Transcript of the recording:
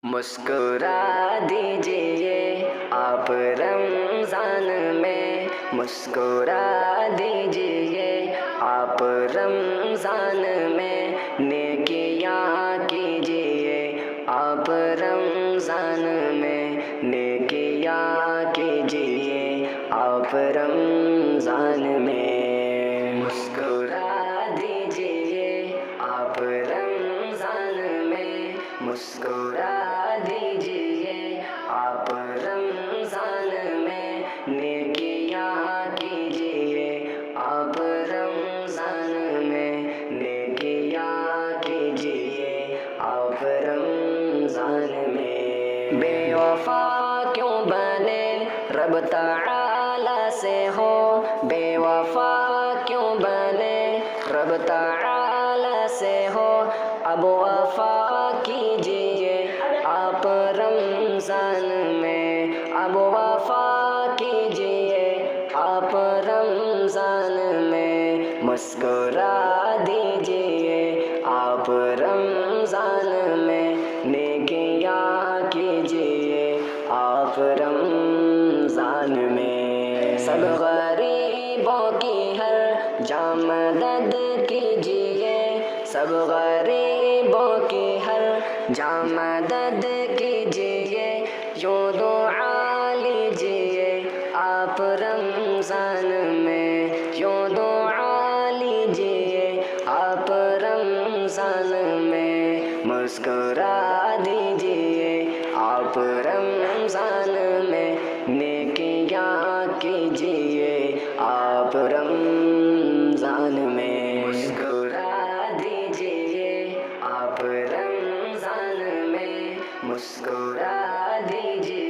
मुस्कुरा दीजिए आप रमज़ान में, मुस्कुरा दीजिए आप रमज़ान में, नेकियां कीजिए आप रमज़ान में, नेकियां कीजिए आप रमज़ान में। मुस्कुरा दीजिए आप रमज़ान में, मुस्कुरा दीजिए आप रमज़ान में, नेकियां कीजिए आप रमज़ान में, नेकियां कीजिए आप रमज़ान में। बेवफा क्यों बने रब तआला से हो, बेवफा क्यों बने रब तआला से हो, अब वफा कीजिए आप रमज़ान में, अब वफा कीजिए आप रमज़ान में। मुस्कुरा दीजिए आप रमज़ान में, नेकियां कीजिए आप रमज़ान में। सब गरीबों की हर जान मदद कीजिए, सब गरीबों की हर जान मदद कीजिए, यूं दुआ लीजिए आप रमज़ान में, यूं दुआ लीजिए आप रमज़ान में। मुस्कुरा दीजिए आप रमज़ान में, नेकियां कीजिए आप रमज़ान में। मुस्कुरा दीजिए आप रमज़ान में, मुस्कुरा दीजिए